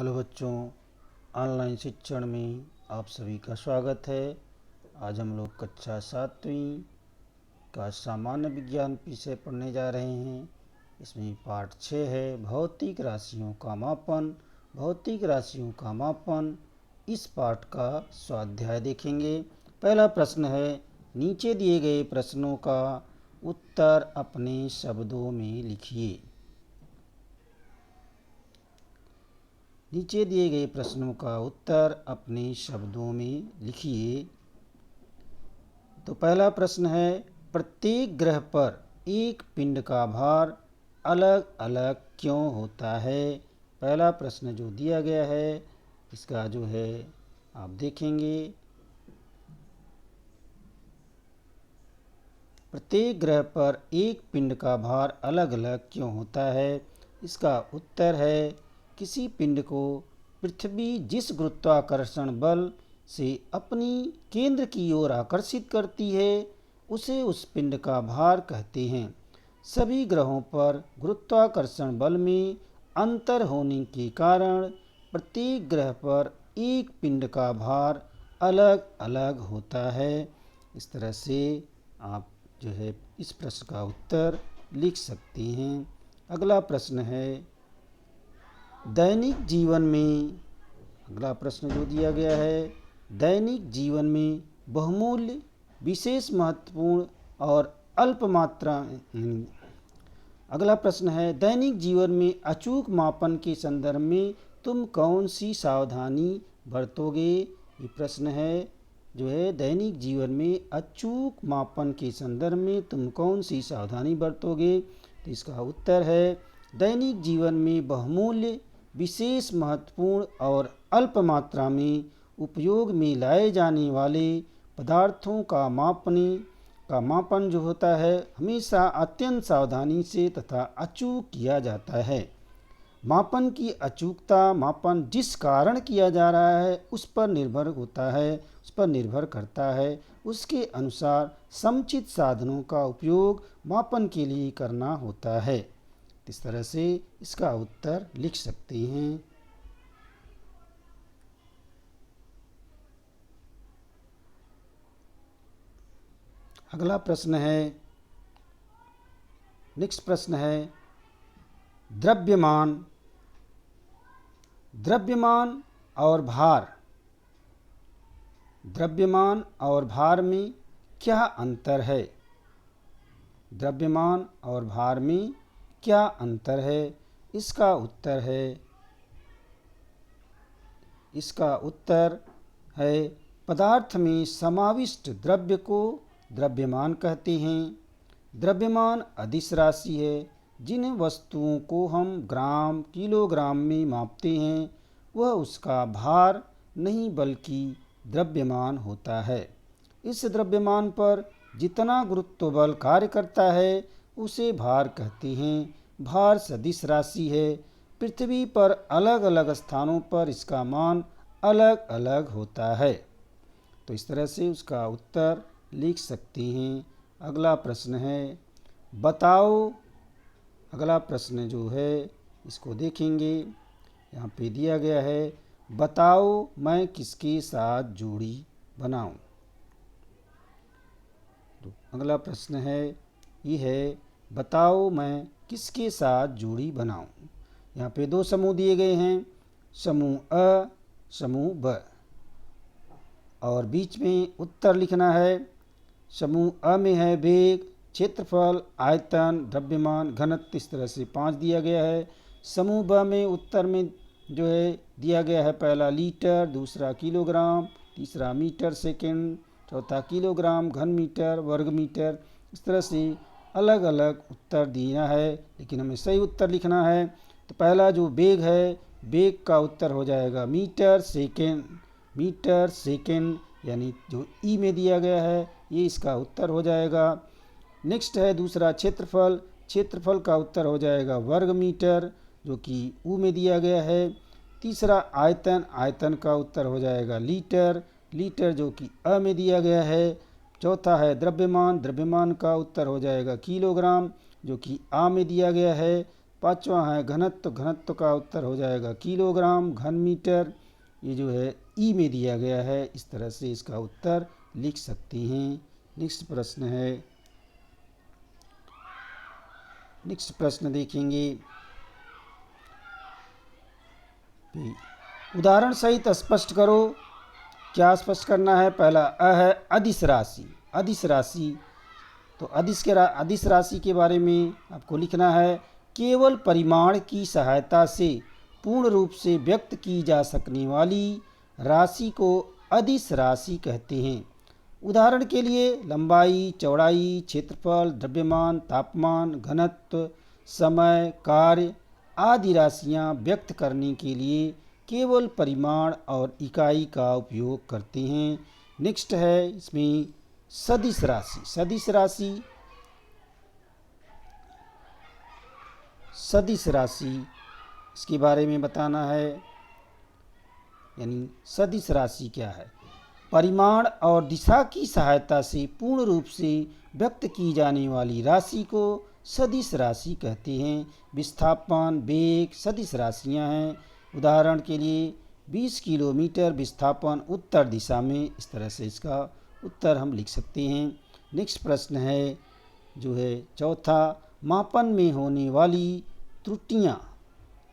Hello बच्चों, online शिक्षण में आप सभी का स्वागत है। आज हम लोग कक्षा 7वीं का सामान्य विज्ञान विषय पढ़ने जा रहे हैं। इसमें पाठ 6 है भौतिक राशियों का मापन। भौतिक राशियों का मापन, इस पाठ का स्वाध्याय देखेंगे। पहला प्रश्न है, नीचे दिए गए प्रश्नों का उत्तर अपने शब्दों में लिखिए। नीचे दिए गए प्रश्नों का उत्तर अपने शब्दों में लिखिए। तो पहला प्रश्न है, प्रत्येक ग्रह पर एक पिंड का भार अलग अलग क्यों होता है। पहला प्रश्न जो दिया गया है इसका जो है आप देखेंगे। प्रत्येक ग्रह पर एक पिंड का भार अलग अलग क्यों होता है। इसका उत्तर है, किसी पिंड को पृथ्वी जिस गुरुत्वाकर्षण बल से अपनी केंद्र की ओर आकर्षित करती है उसे उस पिंड का भार कहते हैं। सभी ग्रहों पर गुरुत्वाकर्षण बल में अंतर होने के कारण प्रत्येक ग्रह पर एक पिंड का भार अलग अलग होता है। इस तरह से आप जो है इस प्रश्न का उत्तर लिख सकते हैं। अगला प्रश्न है, दैनिक जीवन में, अगला प्रश्न जो दिया गया है, दैनिक जीवन में बहुमूल्य, विशेष महत्वपूर्ण और अल्प मात्रा। अगला प्रश्न है, दैनिक जीवन में अचूक मापन के संदर्भ में तुम कौन सी सावधानी बरतोगे। ये प्रश्न है जो है, दैनिक जीवन में अचूक मापन के संदर्भ में तुम कौन सी सावधानी बरतोगे। तो इसका उत्तर है, दैनिक जीवन में बहुमूल्य, विशेष महत्वपूर्ण और अल्प मात्रा में उपयोग में लाए जाने वाले पदार्थों का मापन जो होता है हमेशा अत्यंत सावधानी से तथा अचूक किया जाता है। मापन की अचूकता मापन जिस कारण किया जा रहा है उस पर निर्भर करता है। उसके अनुसार समुचित साधनों का उपयोग मापन के लिए करना होता है। इस तरह से इसका उत्तर लिख सकते हैं। अगला प्रश्न है, नेक्स्ट प्रश्न है, द्रव्यमान और भार। द्रव्यमान और भार में क्या अंतर है। द्रव्यमान और भार में क्या अंतर है। इसका उत्तर है, पदार्थ में समाविष्ट द्रव्य को द्रव्यमान कहते हैं। द्रव्यमान अदिश राशि है। जिन वस्तुओं को हम ग्राम किलोग्राम में मापते हैं वह उसका भार नहीं बल्कि द्रव्यमान होता है। इस द्रव्यमान पर जितना गुरुत्व बल कार्य करता है उसे भार कहते हैं। भार सदिश राशि है। पृथ्वी पर अलग अलग स्थानों पर इसका मान अलग अलग होता है। तो इस तरह से उसका उत्तर लिख सकते हैं। अगला प्रश्न है, बताओ। अगला प्रश्न जो है इसको देखेंगे। यहाँ पे दिया गया है, बताओ मैं किसके साथ जोड़ी बनाऊं। तो अगला प्रश्न है, ये है, बताओ मैं किसके साथ जोड़ी बनाऊं। यहाँ पे दो समूह दिए गए हैं, समूह अ, समूह ब, और बीच में उत्तर लिखना है। समूह अ में है वेग, क्षेत्रफल, आयतन, द्रव्यमान, घनत्व, इस तरह से 5 दिया गया है। समूह ब में उत्तर में जो है दिया गया है, पहला लीटर, दूसरा किलोग्राम, तीसरा मीटर सेकंड, चौथा किलोग्राम घन मीटर वर्ग मीटर। इस तरह से अलग अलग उत्तर दिया है, लेकिन हमें सही उत्तर लिखना है। तो पहला जो वेग है, वेग का उत्तर हो जाएगा मीटर सेकंड, यानी जो ई में दिया गया है ये इसका उत्तर हो जाएगा। नेक्स्ट है दूसरा क्षेत्रफल का उत्तर हो जाएगा वर्ग मीटर, जो कि ऊ में दिया गया है। तीसरा आयतन का उत्तर हो जाएगा लीटर, जो कि अ में दिया गया है। चौथा है द्रव्यमान का उत्तर हो जाएगा किलोग्राम, जो कि आ में दिया गया है। पांचवा है घनत्व। घनत्व का उत्तर हो जाएगा किलोग्राम घन मीटर। ये जो है ई में दिया गया है, इस तरह से इसका उत्तर लिख सकते हैं। नेक्स्ट प्रश्न देखेंगे। उदाहरण सहित स्पष्ट करो। क्या स्पष्ट करना है? पहला अ है अदिश राशि। अदिश राशि, तो अदिश राशि के बारे में आपको लिखना है, केवल परिमाण की सहायता से पूर्ण रूप से व्यक्त की जा सकने वाली राशि को अदिश राशि कहते हैं। उदाहरण के लिए लंबाई, चौड़ाई, क्षेत्रफल, द्रव्यमान, तापमान, घनत्व, समय, कार्य आदि राशियां व्यक्त करने के लिए केवल परिमाण और इकाई का उपयोग करते हैं। नेक्स्ट है इसमें सदिश राशि। सदिश राशि इसके बारे में बताना है, यानी सदिश राशि क्या है? परिमाण और दिशा की सहायता से पूर्ण रूप से व्यक्त की जाने वाली राशि को सदिश राशि कहते हैं। विस्थापन, वेग सदिश राशियां हैं। उदाहरण के लिए 20 किलोमीटर विस्थापन उत्तर दिशा में, इस तरह से इसका उत्तर हम लिख सकते हैं। नेक्स्ट प्रश्न है जो है चौथा, मापन में होने वाली त्रुटियां।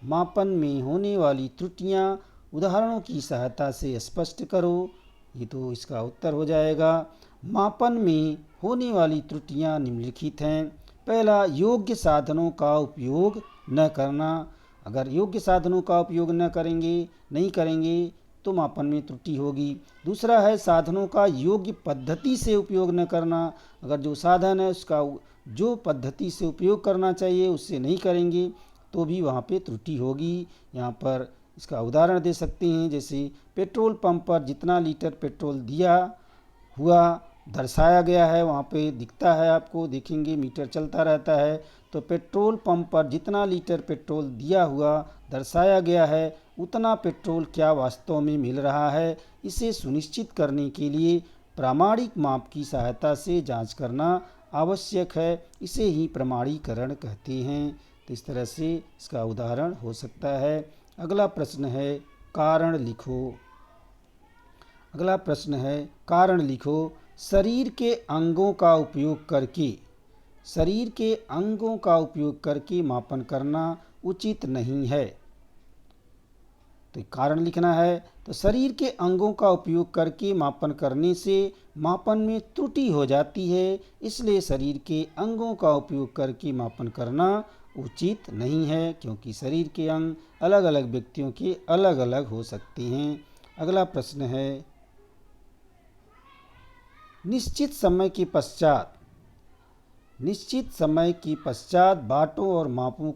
मापन में होने वाली त्रुटियां उदाहरणों की सहायता से स्पष्ट करो। ये तो इसका उत्तर हो जाएगा। मापन में होने वाली त्रुटियां निम्नलिखित हैं। पहला, योग्य साधनों का उपयोग न करना। अगर योग्य साधनों का उपयोग नहीं करेंगे तो मापन में त्रुटि होगी। दूसरा है साधनों का योग्य पद्धति से उपयोग न करना। अगर जो साधन है उसका जो पद्धति से उपयोग करना चाहिए उससे नहीं करेंगे तो भी वहाँ पे त्रुटि होगी। यहाँ पर इसका उदाहरण दे सकते हैं, जैसे पेट्रोल पंप पर जितना लीटर पेट्रोल दिया हुआ दर्शाया गया है, वहाँ पे दिखता है, आपको देखेंगे मीटर चलता रहता है, तो पेट्रोल पंप पर जितना लीटर पेट्रोल दिया हुआ दर्शाया गया है उतना पेट्रोल क्या वास्तव में मिल रहा है, इसे सुनिश्चित करने के लिए प्रामाणिक माप की सहायता से जांच करना आवश्यक है। इसे ही प्रमाणीकरण कहते हैं। तो इस तरह से इसका उदाहरण हो सकता है। अगला प्रश्न है कारण लिखो। शरीर के अंगों का उपयोग करके मापन करना उचित नहीं है। तो कारण लिखना है, तो शरीर के अंगों का उपयोग करके मापन करने से मापन में त्रुटि हो जाती है, इसलिए शरीर के अंगों का उपयोग करके मापन करना उचित नहीं है, क्योंकि शरीर के अंग अलग अलग व्यक्तियों के अलग अलग हो सकते हैं। अगला प्रश्न है, निश्चित समय के पश्चात बाटों और मापों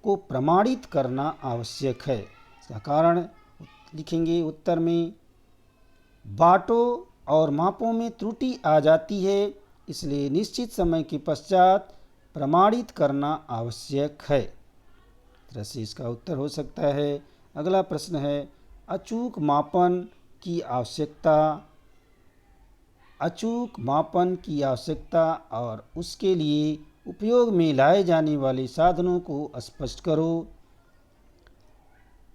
को प्रमाणित करना आवश्यक है। इसका कारण लिखेंगे उत्तर में, बाटों और मापों में त्रुटि आ जाती है, इसलिए निश्चित समय के पश्चात प्रमाणित करना आवश्यक है। इस तरह से इसका उत्तर हो सकता है। अगला प्रश्न है, अचूक मापन की आवश्यकता और उसके लिए उपयोग में लाए जाने वाले साधनों को स्पष्ट करो।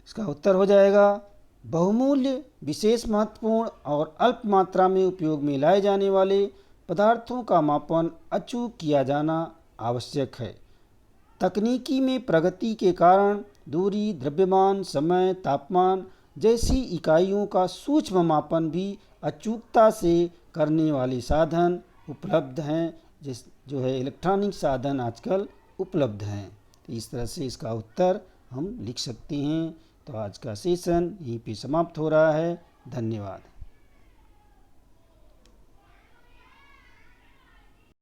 इसका उत्तर हो जाएगा, बहुमूल्य, विशेष महत्वपूर्ण और अल्प मात्रा में उपयोग में लाए जाने वाले पदार्थों का मापन अचूक किया जाना आवश्यक है। तकनीकी में प्रगति के कारण दूरी, द्रव्यमान, समय, तापमान जैसी इकाइयों का सूक्ष्म मापन भी अचूकता से करने वाले साधन उपलब्ध हैं, जो है इलेक्ट्रॉनिक साधन आजकल उपलब्ध हैं। तो इस तरह से इसका उत्तर हम लिख सकते हैं। तो आज का सेशन यहीं पे समाप्त हो रहा है। धन्यवाद।